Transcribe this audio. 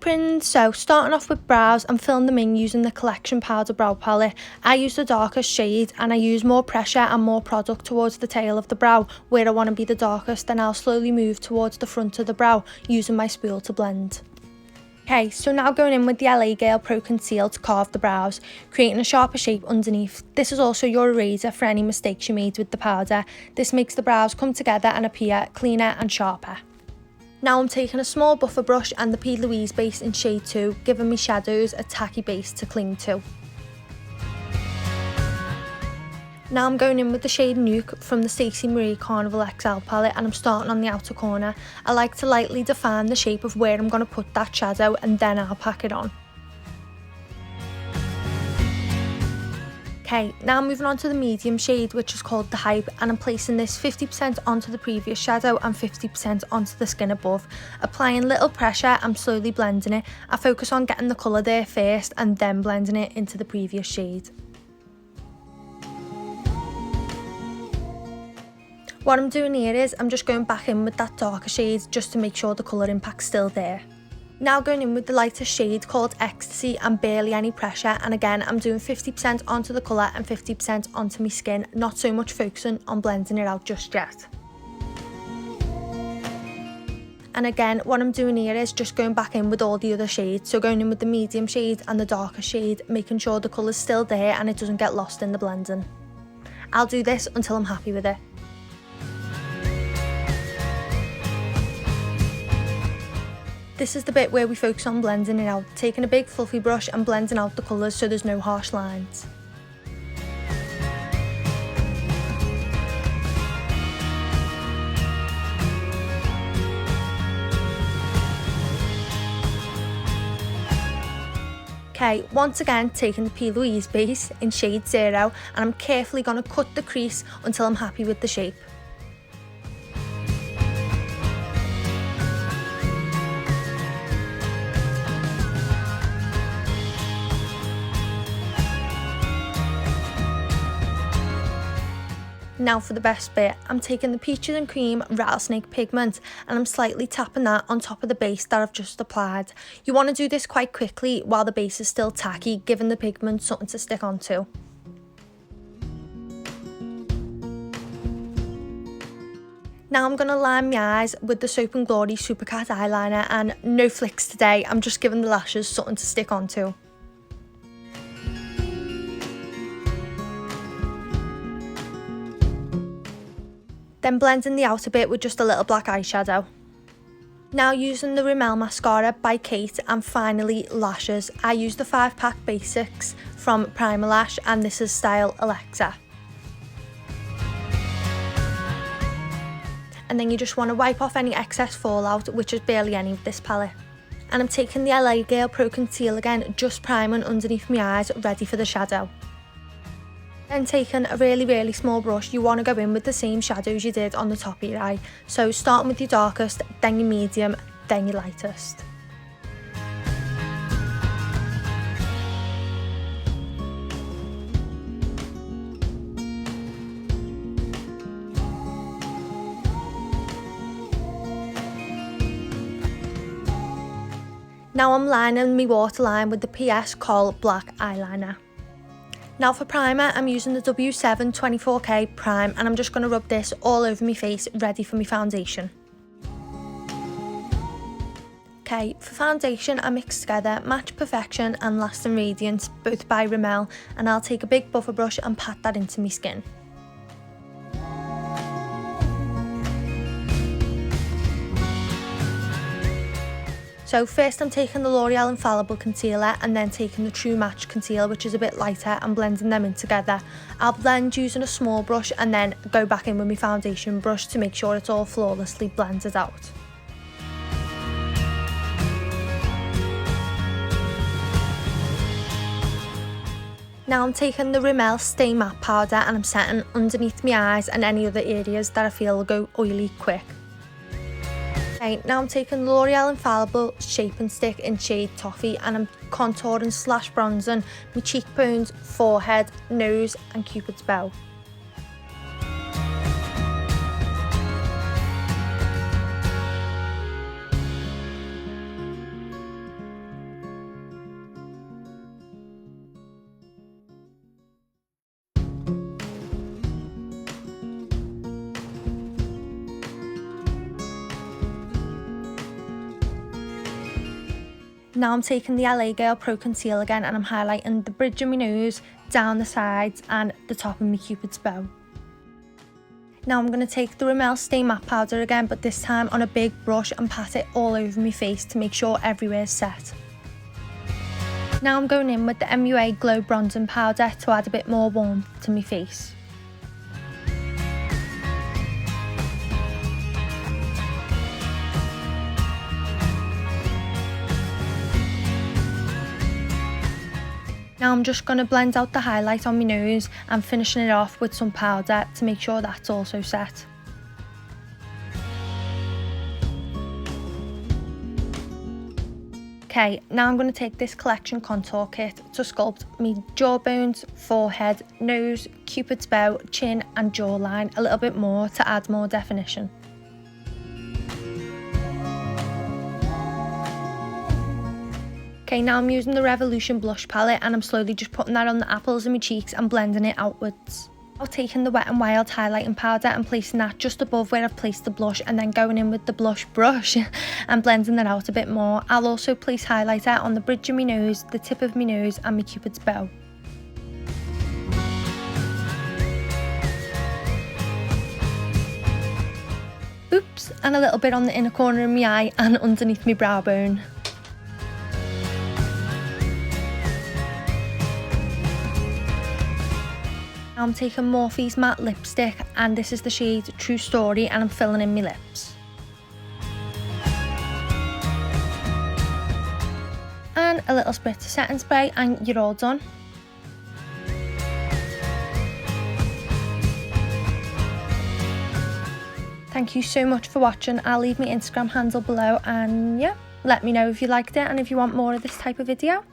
blueprint. So starting off with brows, I'm filling them in using the Collection Powder Brow Palette. I use the darkest shade and I use more pressure and more product towards the tail of the brow where I want to be the darkest, and I'll slowly move towards the front of the brow using my spool to blend. Okay, so now going in with the LA Girl Pro Conceal to carve the brows, creating a sharper shape underneath. This is also your eraser for any mistakes you made with the powder. This makes the brows come together and appear cleaner and sharper. Now I'm taking a small buffer brush and the P. Louise base in shade 2, giving me shadows a tacky base to cling to. Now I'm going in with the shade Nuke from the Stacey Marie Carnival XL palette, and I'm starting on the outer corner. I like to lightly define the shape of where I'm going to put that shadow and then I'll pack it on. Okay, now moving on to the medium shade, which is called the Hype, and I'm placing this 50% onto the previous shadow and 50% onto the skin above. Applying little pressure, I'm slowly blending it. I focus on getting the colour there first and then blending it into the previous shade. What I'm doing here is I'm just going back in with that darker shade just to make sure the colour impact's still there. Now going in with the lighter shade called Ecstasy and barely any pressure, and again I'm doing 50% onto the colour and 50% onto my skin, not so much focusing on blending it out just yet. And again, what I'm doing here is just going back in with all the other shades, so going in with the medium shade and the darker shade, making sure the colour's still there and it doesn't get lost in the blending. I'll do this until I'm happy with it. This is the bit where we focus on blending it out, taking a big fluffy brush and blending out the colours so there's no harsh lines. Okay, once again taking the P. Louise base in shade 0, and I'm carefully going to cut the crease until I'm happy with the shape. Now for the best bit, I'm taking the Peaches and Cream Rattlesnake pigment and I'm slightly tapping that on top of the base that I've just applied. You want to do this quite quickly while the base is still tacky, giving the pigment something to stick onto. Now I'm going to line my eyes with the Soap & Glory Supercat eyeliner, and no flicks today, I'm just giving the lashes something to stick onto. Then blending the outer bit with just a little black eyeshadow. Now using the Rimmel mascara by Kate, and finally lashes. I use the 5-pack basics from Primer Lash and this is style Alexa. And then you just want to wipe off any excess fallout, which is barely any with this palette. And I'm taking the LA Girl Pro Conceal again, just priming underneath my eyes, ready for the shadow. Then taking a really small brush, you want to go in with the same shadows you did on the top of your eye. So starting with your darkest, then your medium, then your lightest. Now I'm lining my waterline with the PS Kohl Black Eyeliner. Now for primer, I'm using the W7 24K Prime, and I'm just going to rub this all over my face, ready for my foundation. Okay, for foundation I mix together Match Perfection and Lasting Radiance, both by Rimmel, and I'll take a big buffer brush and pat that into my skin. So first I'm taking the L'Oreal Infallible Concealer and then taking the True Match Concealer, which is a bit lighter, and blending them in together. I'll blend using a small brush and then go back in with my foundation brush to make sure it's all flawlessly blended out. Now I'm taking the Rimmel Stay Matte Powder and I'm setting underneath my eyes and any other areas that I feel will go oily quick. Okay, now I'm taking L'Oreal Infallible Shape and Stick in shade Toffee and I'm contouring / bronzing my cheekbones, forehead, nose and Cupid's bow. Now I'm taking the LA Girl Pro Conceal again and I'm highlighting the bridge of my nose, down the sides and the top of my Cupid's bow. Now I'm going to take the Rimmel Stay Matte Powder again, but this time on a big brush and pat it all over my face to make sure everywhere's set. Now I'm going in with the MUA Glow Bronzing Powder to add a bit more warmth to my face. Now I'm just going to blend out the highlight on my nose and finishing it off with some powder to make sure that's also set. Okay, now I'm going to take this collection contour kit to sculpt my jawbones, forehead, nose, Cupid's bow, chin and jawline a little bit more to add more definition. Okay, now I'm using the Revolution blush palette and I'm slowly just putting that on the apples of my cheeks and blending it outwards. Now taking the Wet n Wild highlighting powder and placing that just above where I've placed the blush and then going in with the blush brush and blending that out a bit more. I'll also place highlighter on the bridge of my nose, the tip of my nose and my Cupid's bow. Oops, and a little bit on the inner corner of my eye and underneath my brow bone. I'm taking Morphe's matte lipstick and this is the shade True Story and I'm filling in my lips. And a little spritz of setting spray and you're all done. Thank you so much for watching. I'll leave my Instagram handle below and yeah, let me know if you liked it and if you want more of this type of video.